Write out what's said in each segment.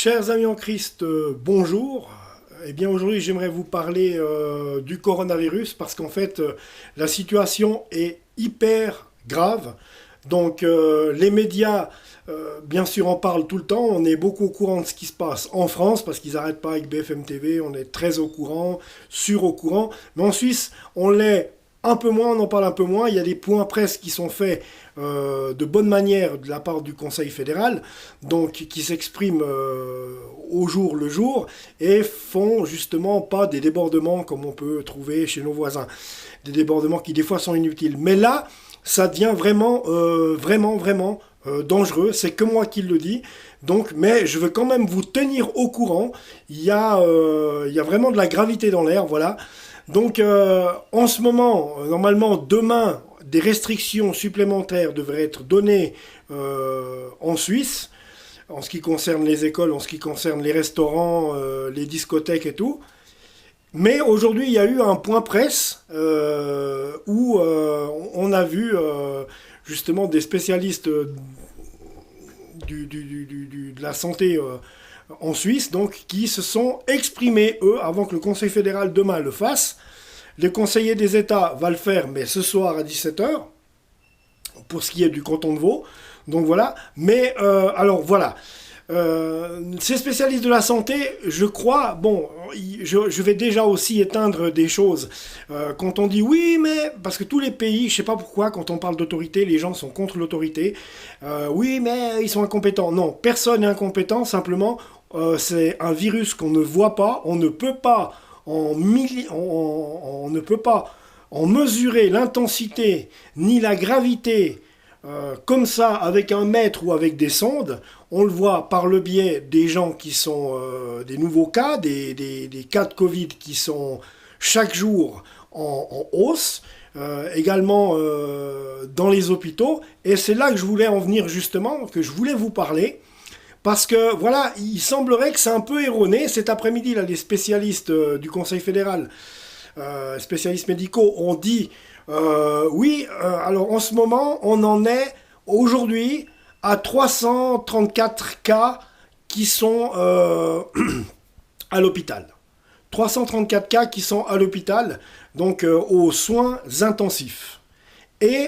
Chers amis en Christ, bonjour. Eh bien aujourd'hui j'aimerais vous parler du coronavirus parce qu'en fait la situation est hyper grave. Donc les médias bien sûr en parlent tout le temps, on est beaucoup au courant de ce qui se passe en France parce qu'ils n'arrêtent pas avec BFM TV, on est très au courant, au courant. Mais en Suisse on l'est un peu moins, on en parle un peu moins, il y a des points presse qui sont faits de bonne manière de la part du Conseil fédéral, donc qui s'expriment au jour le jour et font justement pas des débordements comme on peut trouver chez nos voisins, des débordements qui des fois sont inutiles. Mais là, ça devient vraiment, vraiment dangereux, c'est que moi qui le dis. Donc, mais je veux quand même vous tenir au courant, il y a vraiment de la gravité dans l'air, voilà. Donc en ce moment, normalement demain, des restrictions supplémentaires devraient être données en Suisse, en ce qui concerne les écoles, en ce qui concerne les restaurants, les discothèques et tout. Mais aujourd'hui, il y a eu un point presse où on a vu justement des spécialistes de la santé en Suisse, donc, qui se sont exprimés, eux, avant que le Conseil fédéral demain le fasse. Les conseillers des États vont le faire, mais ce soir à 17 h, pour ce qui est du canton de Vaud. Donc voilà. Mais, alors voilà. Ces spécialistes de la santé, je crois, bon, je vais déjà aussi éteindre des choses. Quand on dit oui, mais, parce que tous les pays, je sais pas pourquoi, quand on parle d'autorité, les gens sont contre l'autorité. Oui, mais ils sont incompétents. Non, personne n'est incompétent, simplement, c'est un virus qu'on ne voit pas, on ne peut pas on ne peut pas en mesurer l'intensité ni la gravité comme ça avec un mètre ou avec des sondes. On le voit par le biais des gens qui sont des nouveaux cas, des cas de Covid qui sont chaque jour en hausse, également dans les hôpitaux. Et c'est là que je voulais en venir justement, que je voulais vous parler. Parce que, voilà, il semblerait que c'est un peu erroné. Cet après-midi, là, les spécialistes du Conseil fédéral, spécialistes médicaux, ont dit oui, alors en ce moment, on en est aujourd'hui à 334 cas qui sont à l'hôpital. 334 cas qui sont à l'hôpital, donc aux soins intensifs. Et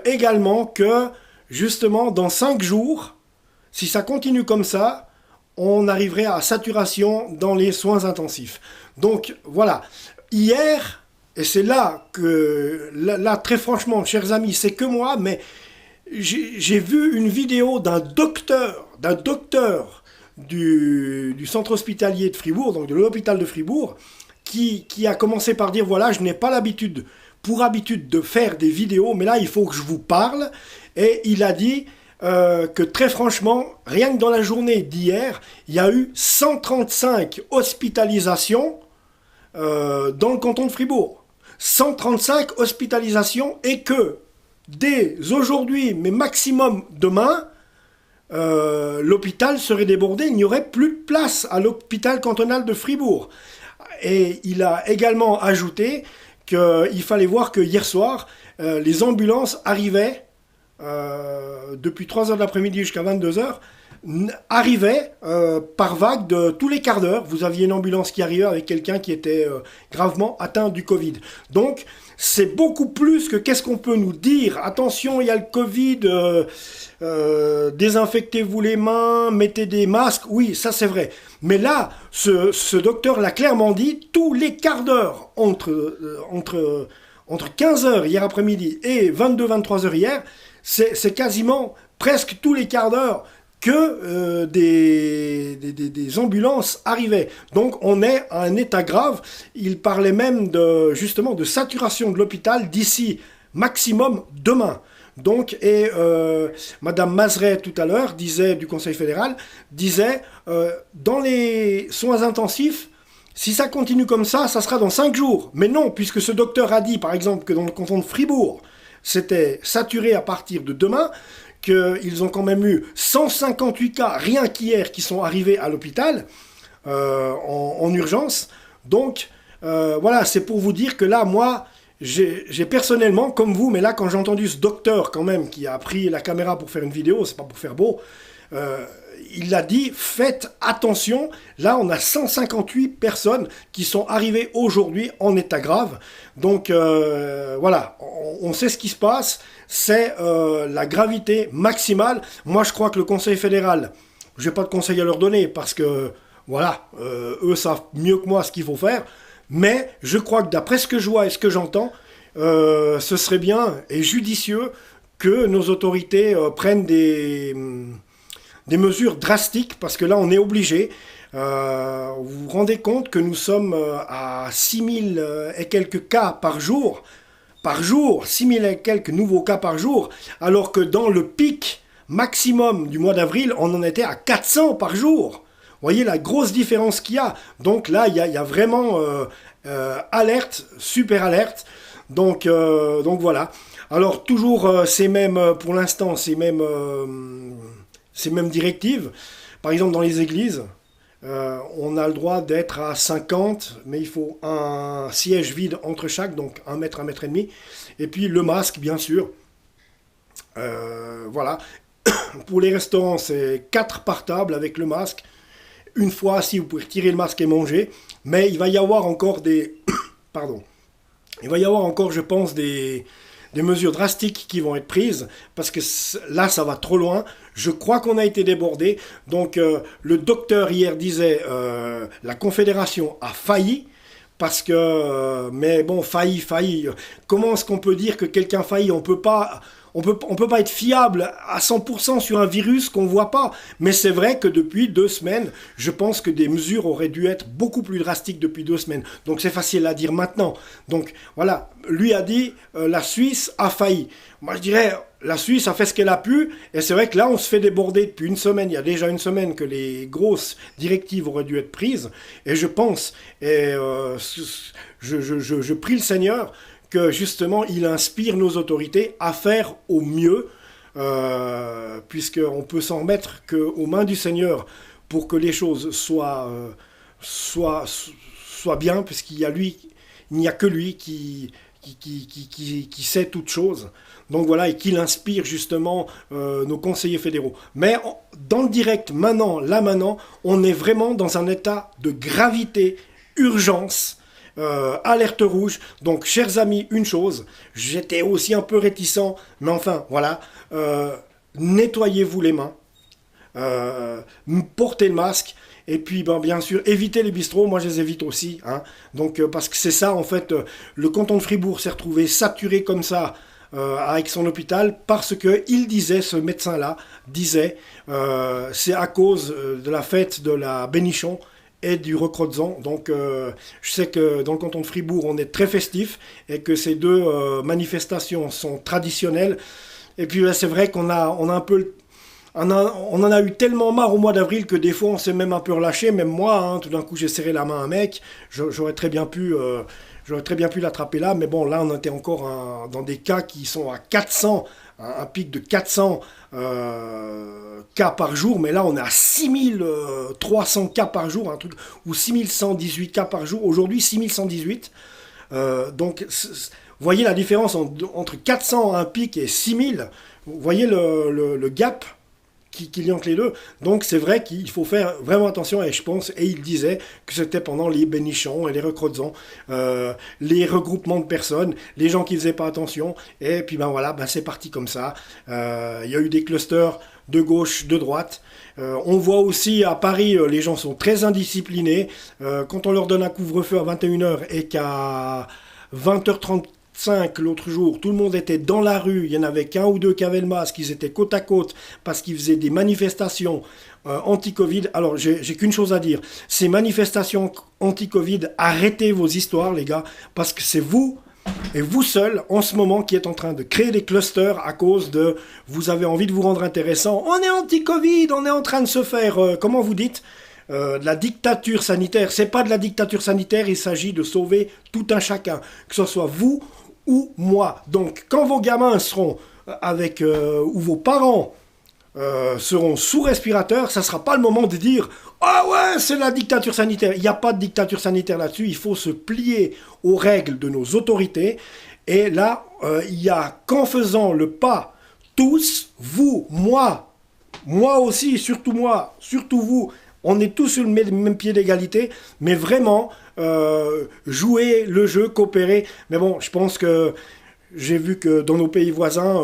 également que, justement, dans 5 jours, si ça continue comme ça, on arriverait à saturation dans les soins intensifs. Donc voilà, hier, et c'est là que, là très franchement, chers amis, c'est que moi, mais j'ai vu une vidéo d'un docteur du centre hospitalier de Fribourg, donc de l'hôpital de Fribourg, qui a commencé par dire, voilà, je n'ai pas l'habitude, pour habitude de faire des vidéos, mais là, il faut que je vous parle. Et il a dit que très franchement, rien que dans la journée d'hier, il y a eu 135 hospitalisations dans le canton de Fribourg. 135 hospitalisations et que dès aujourd'hui, mais maximum demain, l'hôpital serait débordé, il n'y aurait plus de place à l'hôpital cantonal de Fribourg. Et il a également ajouté qu'il fallait voir que hier soir, les ambulances arrivaient depuis 3 h de l'après-midi jusqu'à 22 h, arrivait par vague de tous les quarts d'heure. Vous aviez une ambulance qui arrivait avec quelqu'un qui était gravement atteint du Covid. Donc, c'est beaucoup plus que qu'est-ce qu'on peut nous dire. Attention, il y a le Covid, désinfectez-vous les mains, mettez des masques. Oui, ça c'est vrai. Mais là, ce docteur l'a clairement dit, tous les quarts d'heure, entre 15 h hier après-midi et 22-23 h hier, c'est quasiment presque tous les quarts d'heure que des ambulances arrivaient. Donc on est à un état grave. Il parlait même justement de saturation de l'hôpital d'ici maximum demain. Donc, et Madame Mazeret tout à l'heure du Conseil fédéral disait dans les soins intensifs, si ça continue comme ça sera dans 5 jours. Mais non, puisque ce docteur a dit par exemple que dans le canton de Fribourg, c'était saturé à partir de demain, qu'ils ont quand même eu 158 cas rien qu'hier qui sont arrivés à l'hôpital en urgence. Donc voilà, c'est pour vous dire que là, moi, j'ai personnellement, comme vous, mais là quand j'ai entendu ce docteur quand même qui a pris la caméra pour faire une vidéo, c'est pas pour faire beau, il a dit, faites attention. Là, on a 158 personnes qui sont arrivées aujourd'hui en état grave. Donc, voilà, on sait ce qui se passe. C'est la gravité maximale. Moi, je crois que le Conseil fédéral, je n'ai pas de conseil à leur donner parce que, voilà, eux savent mieux que moi ce qu'il faut faire. Mais je crois que d'après ce que je vois et ce que j'entends, ce serait bien et judicieux que nos autorités prennent des mesures drastiques, parce que là, on est obligé. Vous vous rendez compte que nous sommes à 6000 et quelques cas par jour, 6000 et quelques nouveaux cas par jour, alors que dans le pic maximum du mois d'avril, on en était à 400 par jour. Vous voyez la grosse différence qu'il y a. Donc là, il y a vraiment alerte, super alerte. Donc voilà. Alors toujours pour l'instant, ces mêmes directives. Par exemple, dans les églises, on a le droit d'être à 50, mais il faut un siège vide entre chaque, donc 1 mètre, 1 mètre et demi. Et puis le masque, bien sûr. Voilà. Pour les restaurants, c'est 4 par table avec le masque. Une fois assis, vous pouvez retirer le masque et manger. Mais il va y avoir encore Pardon. Il va y avoir encore, je pense, des mesures drastiques qui vont être prises, parce que là, ça va trop loin. Je crois qu'on a été débordé. Donc, le docteur hier disait, la Confédération a failli, parce que, mais bon, failli. Comment est-ce qu'on peut dire que quelqu'un faillit? On peut pas être fiable à 100% sur un virus qu'on voit pas. Mais c'est vrai que depuis 2 semaines, je pense que des mesures auraient dû être beaucoup plus drastiques depuis 2 semaines. Donc c'est facile à dire maintenant. Donc voilà, lui a dit, la Suisse a failli. Moi je dirais, la Suisse a fait ce qu'elle a pu. Et c'est vrai que là, on se fait déborder depuis 1 semaine. Il y a déjà 1 semaine que les grosses directives auraient dû être prises. Et je pense, je prie le Seigneur que justement il inspire nos autorités à faire au mieux, puisqu'on peut s'en remettre qu'aux mains du Seigneur pour que les choses soient bien, puisqu'il n'y a que lui qui sait toutes choses. Donc voilà, et qu'il inspire justement nos conseillers fédéraux. Mais dans le direct, maintenant, on est vraiment dans un état de gravité, urgence, alerte rouge. Donc, chers amis, une chose, j'étais aussi un peu réticent, mais enfin, voilà, nettoyez-vous les mains, portez le masque, et puis, bien sûr, évitez les bistrots. Moi, je les évite aussi, hein. Donc, parce que c'est ça, en fait, le canton de Fribourg s'est retrouvé saturé comme ça, avec son hôpital, parce que ce médecin-là disait, c'est à cause de la fête de la Bénichon et du Recrotzon. Donc je sais que dans le canton de Fribourg on est très festif et que ces 2 manifestations sont traditionnelles. Et puis là, c'est vrai qu'on a un peu on en a eu tellement marre au mois d'avril que des fois on s'est même un peu relâché. Même moi, hein, tout d'un coup j'ai serré la main à un mec, j'aurais très bien pu l'attraper là, mais bon, là on était encore dans des cas qui sont à 400, un pic de 400 cas par jour, mais là on est à 6300 cas par jour, un truc, ou 6118 cas par jour, aujourd'hui 6118. Donc vous voyez la différence entre 400 à un pic et 6000, vous voyez le gap qu'il y a entre les deux. Donc c'est vrai qu'il faut faire vraiment attention, et je pense, et il disait que c'était pendant les bénichons et les recrotzons, les regroupements de personnes, les gens qui faisaient pas attention, et puis voilà, c'est parti comme ça. Il y a eu des clusters de gauche, de droite. On voit aussi à Paris, les gens sont très indisciplinés. Quand on leur donne un couvre-feu à 21h et qu'à 20h30 l'autre jour, tout le monde était dans la rue, il y en avait qu'un ou deux qui avaient le masque, ils étaient côte à côte parce qu'ils faisaient des manifestations anti-Covid. Alors j'ai qu'une chose à dire, ces manifestations anti-Covid, arrêtez vos histoires les gars, parce que c'est vous et vous seul en ce moment qui êtes en train de créer des clusters à cause de, vous avez envie de vous rendre intéressant, on est anti-Covid, on est en train de se faire, comment vous dites, de la dictature sanitaire. C'est pas de la dictature sanitaire, il s'agit de sauver tout un chacun, que ce soit vous ou moi. Donc quand vos gamins seront avec, ou vos parents seront sous respirateur, ça sera pas le moment de dire « Ah ouais, c'est la dictature sanitaire ». Il n'y a pas de dictature sanitaire là-dessus, il faut se plier aux règles de nos autorités. Et là, il n'y a qu'en faisant le pas, tous, vous, moi, moi aussi, surtout vous, on est tous sur le même pied d'égalité, mais vraiment, jouer le jeu, coopérer. Mais bon, je pense que j'ai vu que dans nos pays voisins,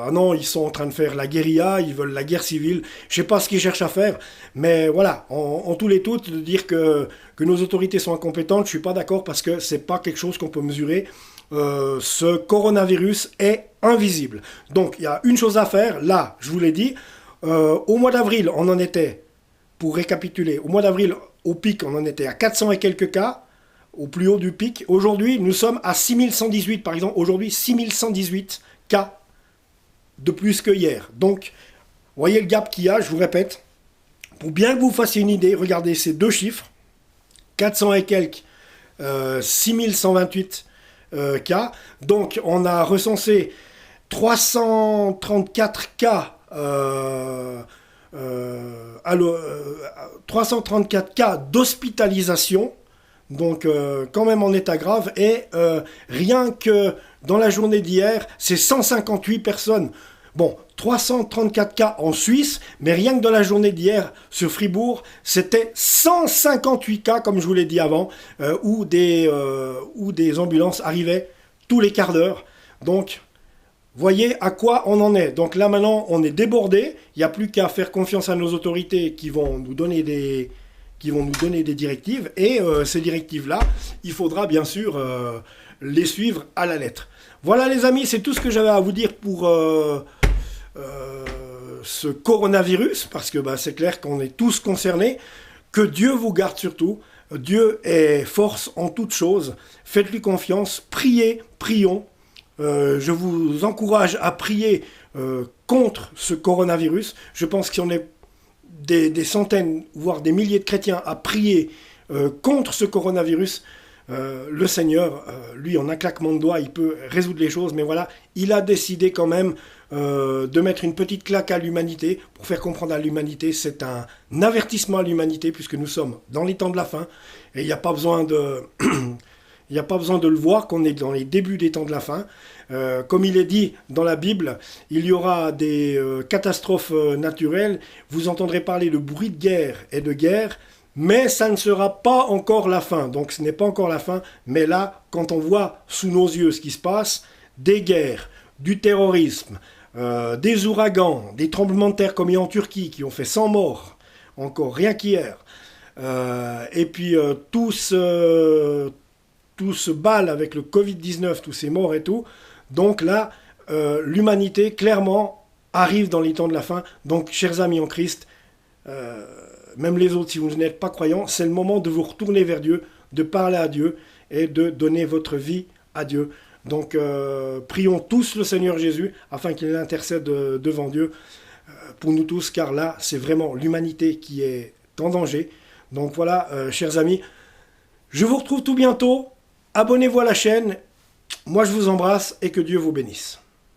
ah non, ils sont en train de faire la guérilla, ils veulent la guerre civile. Je sais pas ce qu'ils cherchent à faire, mais voilà, en tous les tout, de dire que nos autorités sont incompétentes, je suis pas d'accord parce que c'est pas quelque chose qu'on peut mesurer. Ce coronavirus est invisible. Donc il y a une chose à faire, là, je vous l'ai dit, au mois d'avril, on en était, pour récapituler, au mois d'avril, au pic, on en était à 400 et quelques cas, au plus haut du pic. Aujourd'hui, nous sommes à 6118, par exemple. Aujourd'hui, 6118 cas de plus que hier. Donc, voyez le gap qu'il y a, je vous répète. Pour bien que vous fassiez une idée, regardez ces deux chiffres. 400 et quelques, 6128 cas. Donc, on a recensé 334 cas 334 cas d'hospitalisation, donc quand même en état grave, et rien que dans la journée d'hier, c'est 158 personnes. Bon, 334 cas en Suisse, mais rien que dans la journée d'hier, sur Fribourg, c'était 158 cas, comme je vous l'ai dit avant, où des ambulances arrivaient tous les quarts d'heure. Donc, voyez à quoi on en est. Donc là maintenant, on est débordé. Il n'y a plus qu'à faire confiance à nos autorités qui vont nous donner des directives. Et ces directives-là, il faudra bien sûr les suivre à la lettre. Voilà les amis, c'est tout ce que j'avais à vous dire pour ce coronavirus. Parce que c'est clair qu'on est tous concernés. Que Dieu vous garde surtout. Dieu est force en toutes choses. Faites-lui confiance. Priez, prions. Je vous encourage à prier contre ce coronavirus. Je pense qu'il y en a des centaines, voire des milliers de chrétiens à prier contre ce coronavirus. Le Seigneur, lui, en un claquement de doigts, il peut résoudre les choses. Mais voilà, il a décidé quand même de mettre une petite claque à l'humanité pour faire comprendre à l'humanité. C'est un avertissement à l'humanité puisque nous sommes dans les temps de la fin. Et il n'y a pas besoin de... Il n'y a pas besoin de le voir qu'on est dans les débuts des temps de la fin. Comme il est dit dans la Bible, il y aura des catastrophes naturelles. Vous entendrez parler de bruit de guerre et de guerre, mais ça ne sera pas encore la fin. Donc ce n'est pas encore la fin. Mais là, quand on voit sous nos yeux ce qui se passe, des guerres, du terrorisme, des ouragans, des tremblements de terre comme il y a en Turquie qui ont fait 100 morts, encore rien qu'hier, et puis tout se balle avec le Covid-19, tous ces morts et tout. Donc là, l'humanité, clairement, arrive dans les temps de la fin. Donc, chers amis en Christ, même les autres, si vous n'êtes pas croyants, c'est le moment de vous retourner vers Dieu, de parler à Dieu et de donner votre vie à Dieu. Donc, prions tous le Seigneur Jésus afin qu'il intercède devant Dieu pour nous tous, car là, c'est vraiment l'humanité qui est en danger. Donc voilà, chers amis, je vous retrouve tout bientôt. Abonnez-vous à la chaîne. Moi, je vous embrasse et que Dieu vous bénisse.